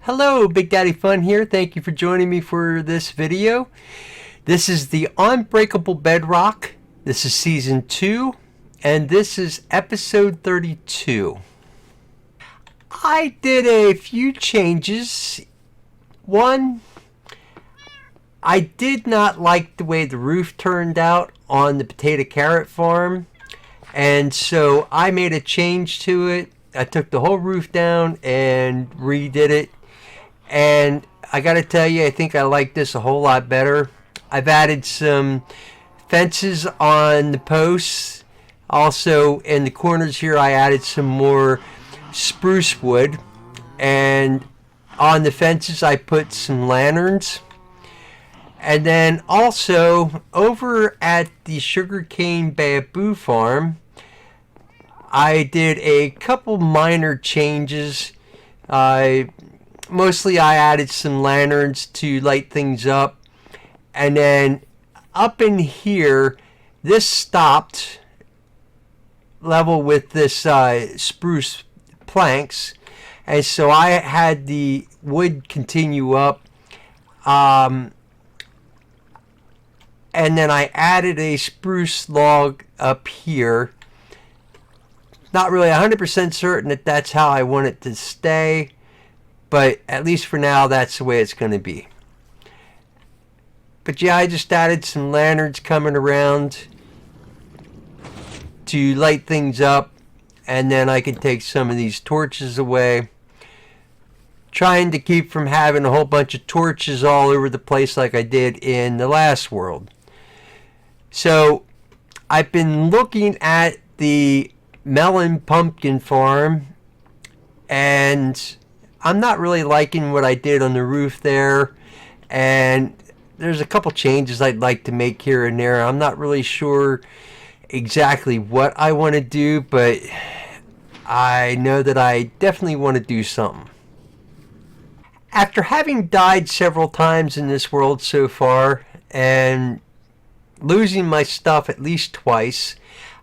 Hello, Big Daddy Fun here. Thank you for joining me for this video. This is the Unbreakable Bedrock. This is Season 2, and this is Episode 32. I did a few changes. One, I did not like the way the roof turned out on the potato carrot farm, and so I made a change to it. I took the whole roof down and redid it. And I gotta tell you, I think I like this a whole lot better. I've added some fences on the posts. Also in the corners here I added some more spruce wood. And on the fences I put some lanterns. And then also over at the sugarcane bamboo farm, I did a couple minor changes. Mostly I added some lanterns to light things up. And then up in here, this stopped level with this spruce planks. And so I had the wood continue up. And then I added a spruce log up here. Not really 100% certain that that's how I want it to stay. But at least for now, that's the way it's going to be. But yeah, I just added some lanterns coming around to light things up. And then I can take some of these torches away. Trying to keep from having a whole bunch of torches all over the place like I did in the last world. So I've been looking at the melon pumpkin farm. And I'm not really liking what I did on the roof there, and there's a couple changes I'd like to make here and there. I'm not really sure exactly what I want to do, but I know that I definitely want to do something. After having died several times in this world so far, and losing my stuff at least twice,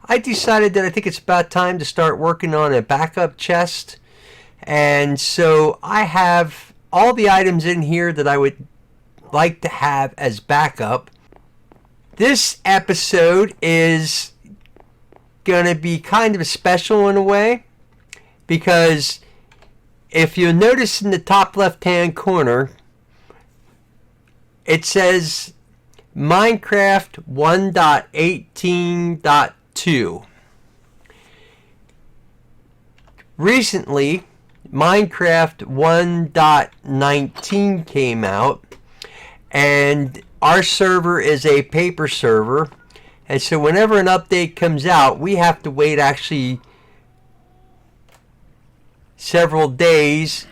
I decided that I think it's about time to start working on a backup chest. And so I have all the items in here that I would like to have as backup. This episode is going to be kind of a special in a way, because if you'll notice in the top left hand corner, it says Minecraft 1.18.2. Recently, Minecraft 1.19 came out, and our server is a paper server, and so whenever an update comes out, we have to wait actually several days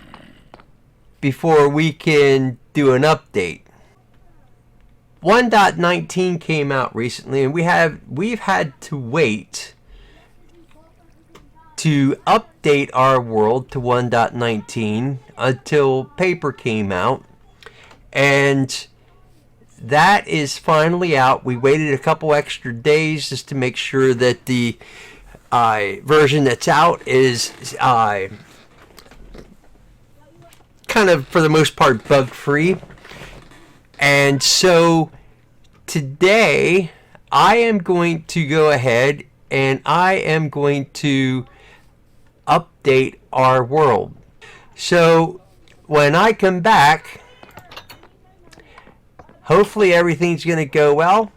before we can do an update. 1.19 came out recently, and we've had to wait to update our world to 1.19 until paper came out, and that is finally out. We waited a couple extra days just to make sure that the version that's out is kind of, for the most part, bug free. And so today I am going to go ahead and I am going to update our world. So when I come back, hopefully everything's going to go well,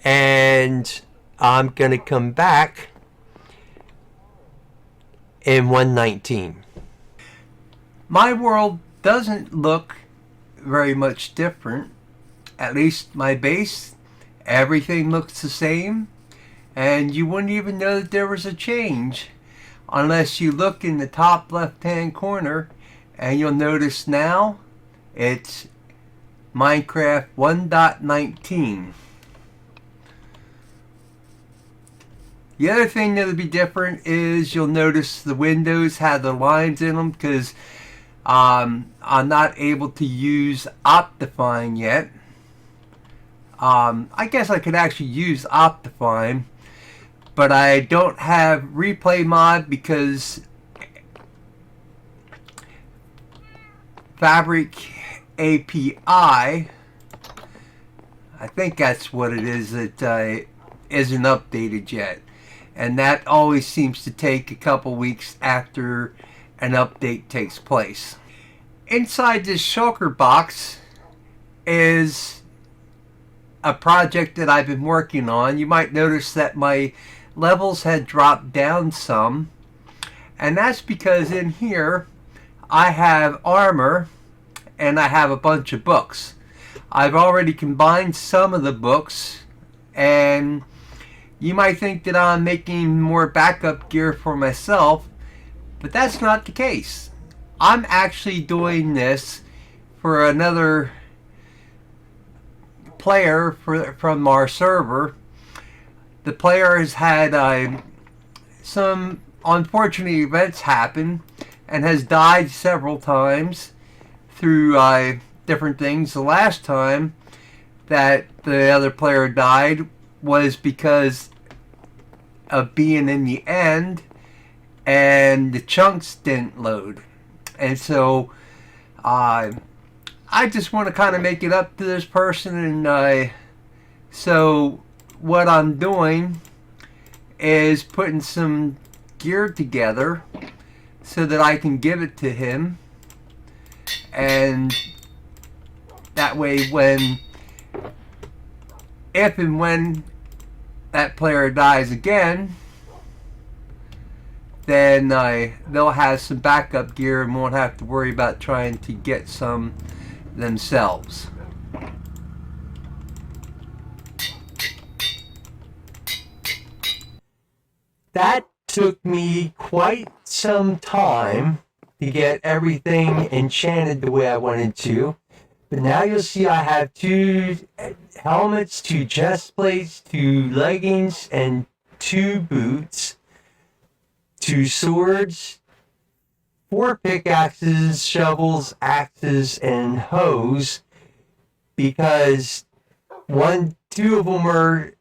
and I'm going to come back in 1.19. My world doesn't look very much different. At least my base, everything looks the same, and you wouldn't even know that there was a change unless you look in the top left hand corner, and you'll notice now it's Minecraft 1.19. The other thing that'll be different is you'll notice the windows have the lines in them, because I'm not able to use Optifine yet. I guess I could actually use Optifine, but I don't have Replay Mod because Fabric API. I think that's what it is that isn't updated yet. And that always seems to take a couple weeks after an update takes place. Inside this shulker box is a project that I've been working on. You might notice that my levels had dropped down some, and that's because in here I have armor and I have a bunch of books. I've already combined some of the books, and you might think that I'm making more backup gear for myself, but that's not the case. I'm actually doing this for another player from our server. The player has had some unfortunate events happen and has died several times through different things. The last time that the other player died was because of being in the end and the chunks didn't load. And so I just want to kind of make it up to this person, and so what I'm doing is putting some gear together so that I can give it to him, and that way if and when that player dies again, then they'll have some backup gear and won't have to worry about trying to get some themselves. That took me quite some time to get everything enchanted the way I wanted to. But now you'll see I have 2 helmets, 2 chest plates, 2 leggings, and 2 boots, 2 swords, 4 pickaxes, shovels, axes, and hoes, because 2 of them are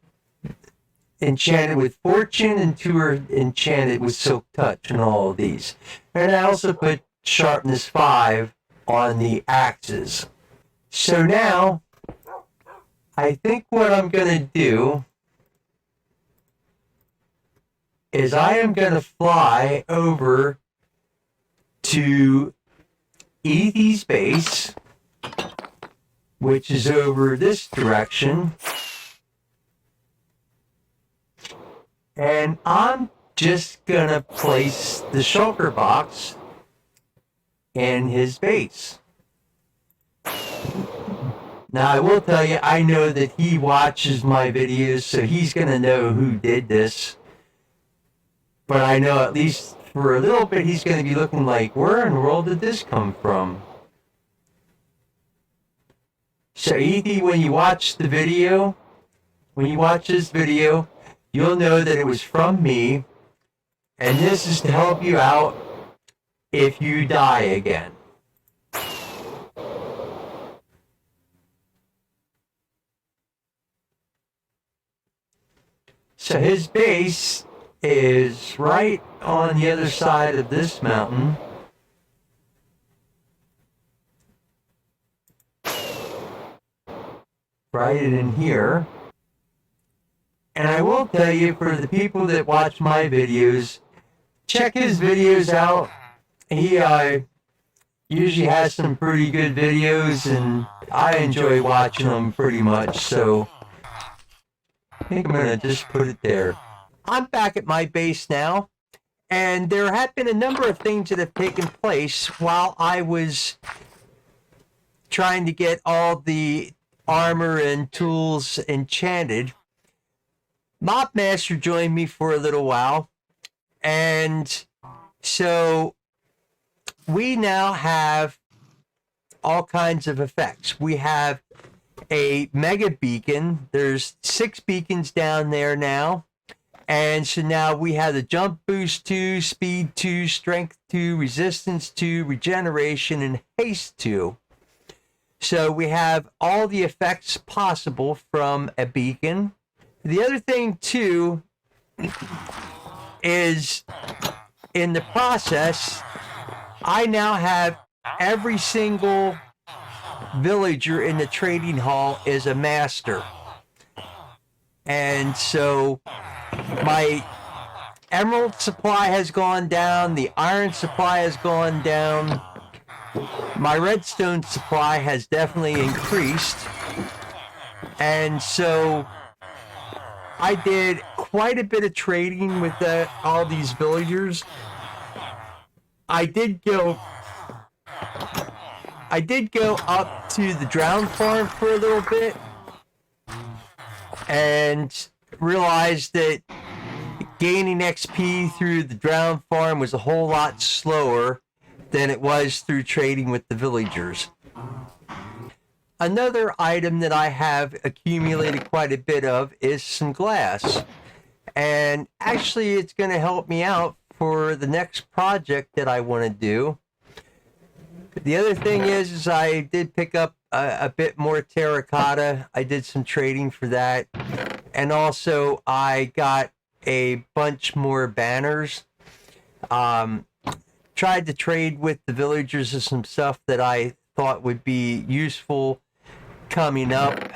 enchanted with fortune and 2 are enchanted with silk touch and all of these. And I also put sharpness 5 on the axes. So now I think what I'm going to do is I am going to fly over to Ethy's base, which is over this direction, and I'm just going to place the shulker box in his base. Now, I will tell you, I know that he watches my videos, so he's going to know who did this. But I know at least for a little bit he's going to be looking like, where in the world did this come from? So, Ethy, when you watch this video, you'll know that it was from me. And this is to help you out if you die again. So his base is right on the other side of this mountain. Right in here. And I will tell you, for the people that watch my videos, check his videos out. He usually has some pretty good videos, and I enjoy watching them pretty much, so I think I'm going to just put it there. I'm back at my base now, and there have been a number of things that have taken place while I was trying to get all the armor and tools enchanted. Mobmaster joined me for a little while, and so we now have all kinds of effects. We have a mega beacon. There's 6 beacons down there now. And so now we have the jump boost 2, speed 2, strength 2, resistance 2, regeneration, and haste 2. So we have all the effects possible from a beacon. The other thing too is, in the process, I now have every single villager in the trading hall is a master. And so my emerald supply has gone down, the iron supply has gone down, my redstone supply has definitely increased. And so I did quite a bit of trading with all these villagers. I did go up to the drowned farm for a little bit and realized that gaining XP through the drowned farm was a whole lot slower than it was through trading with the villagers. Another item that I have accumulated quite a bit of is some glass. And actually it's going to help me out for the next project that I want to do. The other thing is I did pick up a bit more terracotta. I did some trading for that. And also I got a bunch more banners. Tried to trade with the villagers of some stuff that I thought would be useful coming up.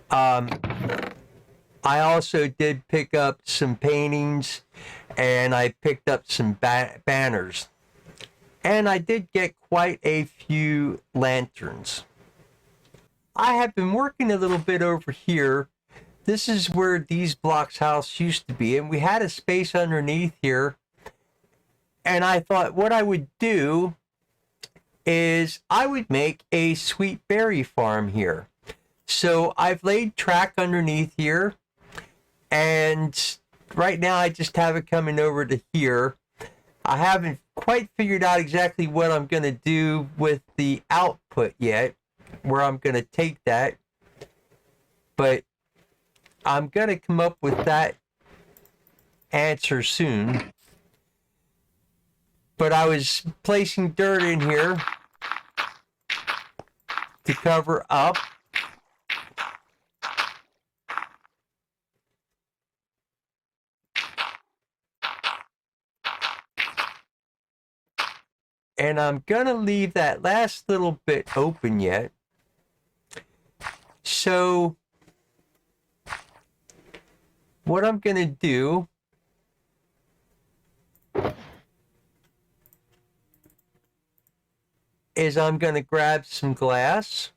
I also did pick up some paintings and I picked up some banners. And I did get quite a few lanterns. I have been working a little bit over here. This is where these blocks house used to be, and we had a space underneath here. And I thought what I would do is I would make a sweet berry farm here. So I've laid track underneath here, and right now I just have it coming over to here. I haven't quite figured out exactly what I'm going to do with the output yet, where I'm going to take that, but I'm going to come up with that answer soon. But I was placing dirt in here to cover up. And I'm going to leave that last little bit open yet. So what I'm going to do is I'm going to grab some glass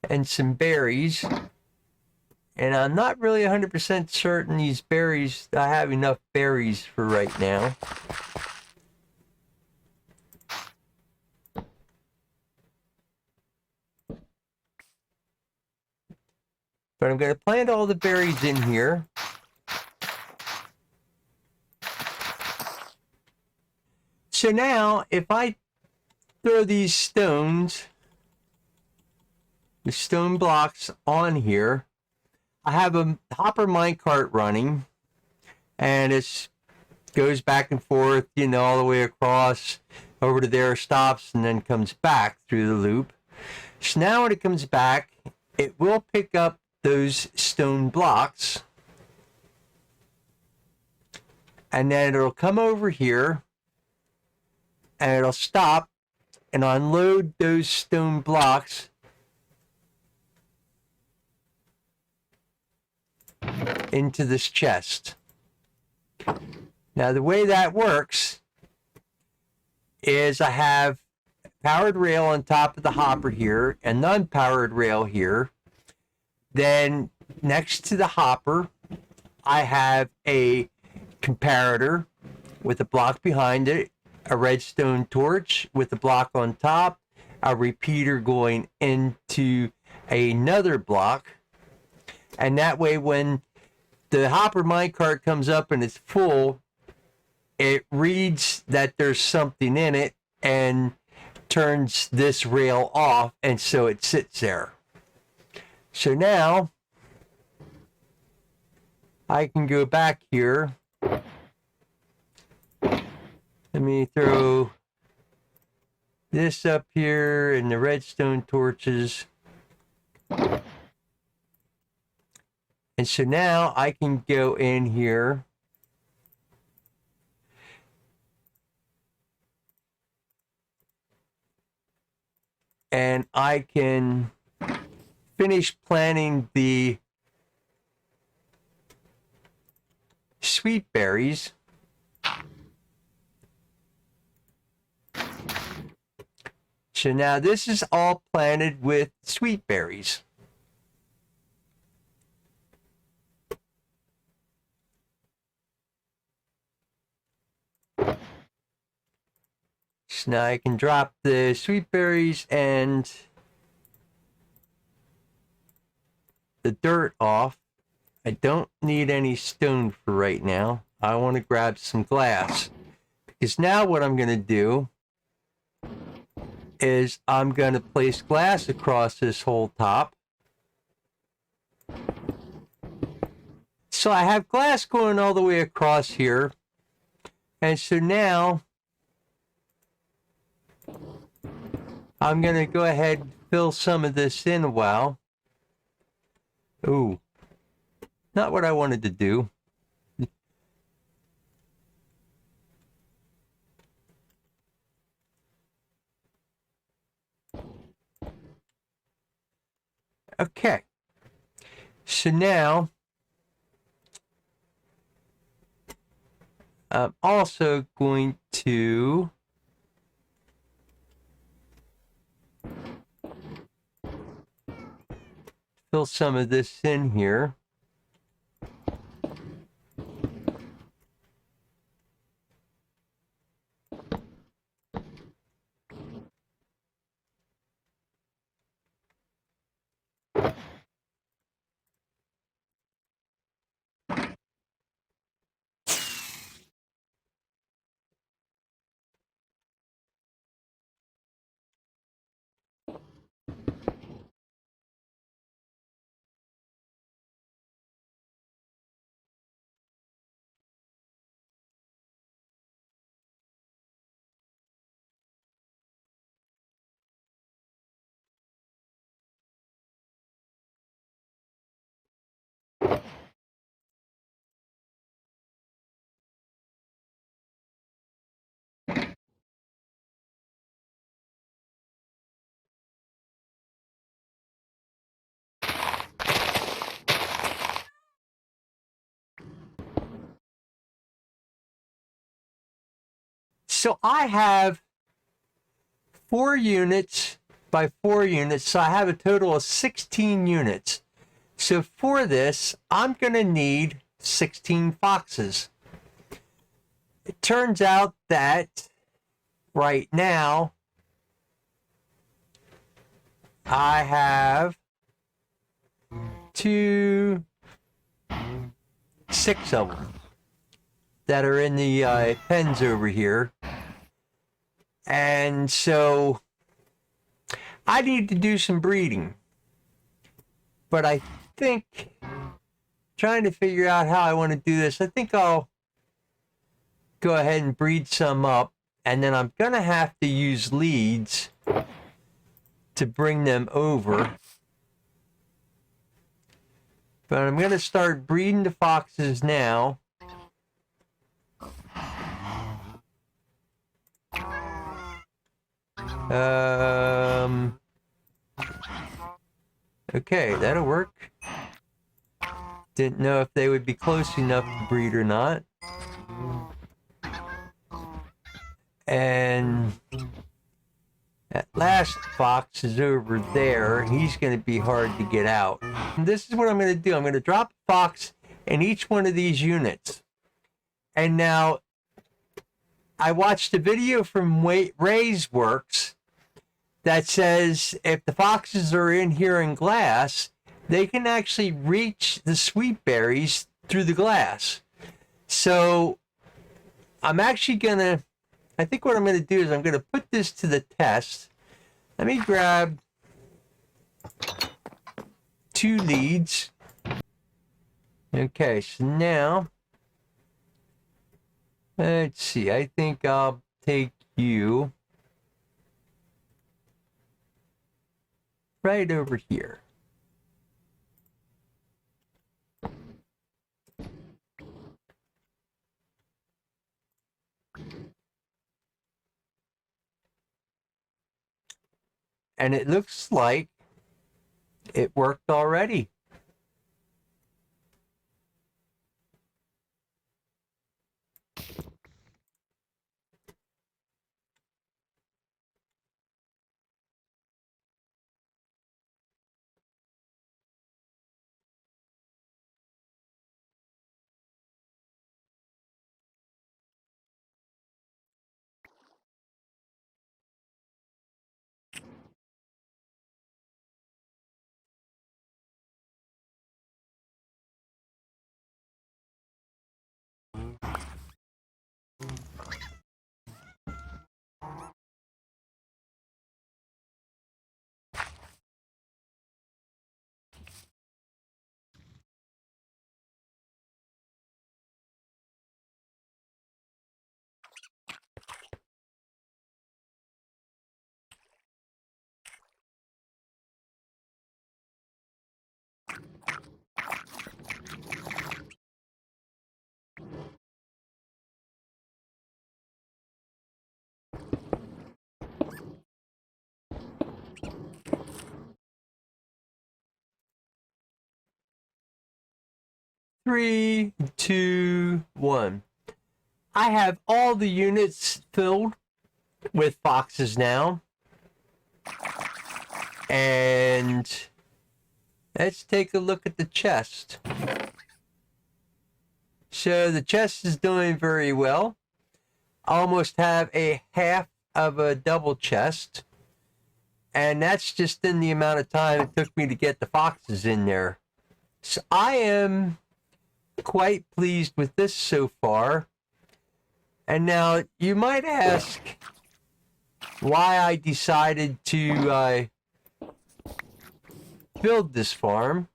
and some berries. And I'm not really 100% certain these berries, I have enough berries for right now. But I'm going to plant all the berries in here. So now, if I throw these stones, the stone blocks on here, I have a hopper minecart running, and it goes back and forth, you know, all the way across, over to there, stops, and then comes back through the loop. So now when it comes back, it will pick up those stone blocks, and then it'll come over here and it'll stop and unload those stone blocks into this chest. Now the way that works is I have powered rail on top of the hopper here and non-powered rail here. Then next to the hopper, I have a comparator with a block behind it, a redstone torch with a block on top, a repeater going into another block. And that way when the hopper minecart comes up and it's full, it reads that there's something in it and turns this rail off, and so it sits there. So now I can go back here. Let me throw this up here and the redstone torches. And so now I can go in here and I can finish planting the sweet berries. So now this is all planted with sweet berries. So now I can drop the sweet berries and the dirt off. I don't need any stone for right now. I want to grab some glass. Because now what I'm going to do is I'm going to place glass across this whole top. So I have glass going all the way across here. And so now I'm going to go ahead and fill some of this in a while. Ooh, not what I wanted to do. Okay. So now I'm also going to fill some of this in here. So I have 4 units by 4 units, so I have a total of 16 units. So for this, I'm going to need 16 foxes. It turns out that right now I have 6 of them that are in the pens over here. And so I need to do some breeding. But I think, trying to figure out how I want to do this, I think I'll go ahead and breed some up. And then I'm going to have to use leads to bring them over. But I'm going to start breeding the foxes now. Okay, that'll work. Didn't know if they would be close enough to breed or not. And that last fox is over there. He's going to be hard to get out. And this is what I'm going to do. I'm going to drop a fox in each one of these units. And now, I watched a video from Ray's Works that says if the foxes are in here in glass, they can actually reach the sweet berries through the glass. So I'm actually gonna, I think what I'm gonna do is I'm gonna put this to the test. Let me grab 2 leads. Okay, so now, let's see, I think I'll take you right over here. And it looks like it worked already. Three, two, one. I have all the units filled with foxes now. And let's take a look at the chest. So the chest is doing very well. I almost have a half of a double chest. And that's just in the amount of time it took me to get the foxes in there. So I am quite pleased with this so far. And now you might ask why I decided to build this farm.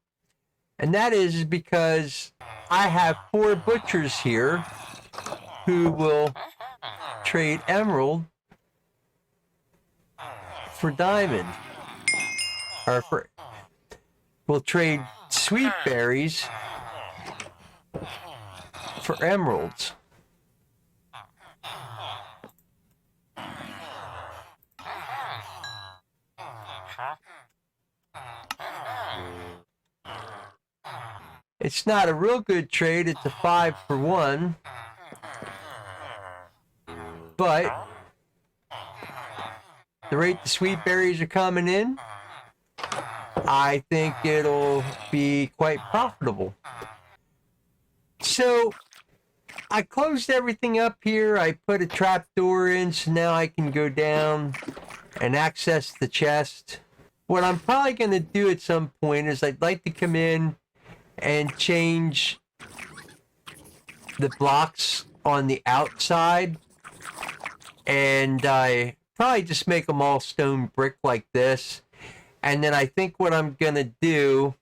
And that is because I have 4 butchers here who will trade emerald for diamond. Or will trade sweet berries for emeralds. It's not a real good trade. It's a 5-for-1. But the rate the sweet berries are coming in, I think it'll be quite profitable. So I closed everything up here. I put a trapdoor in, so now I can go down and access the chest. What I'm probably going to do at some point is I'd like to come in and change the blocks on the outside, and I probably just make them all stone brick like this. And then I think what I'm gonna do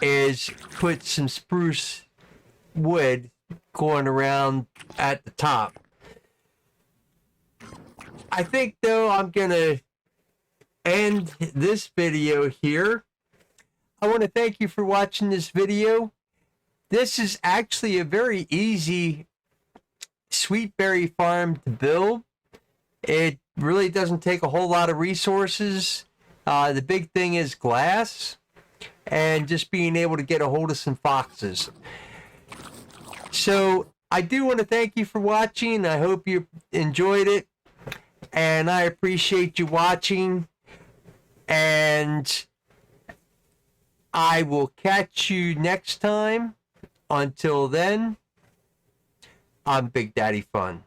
is put some spruce wood going around at the top. I think though I'm gonna end this video here. I want to thank you for watching this video. This is actually a very easy sweet berry farm to build. It really doesn't take a whole lot of resources. The big thing is glass and just being able to get a hold of some foxes. So I do want to thank you for watching. I hope you enjoyed it, and I appreciate you watching, and I will catch you next time. Until then, I'm Big Daddy Fun.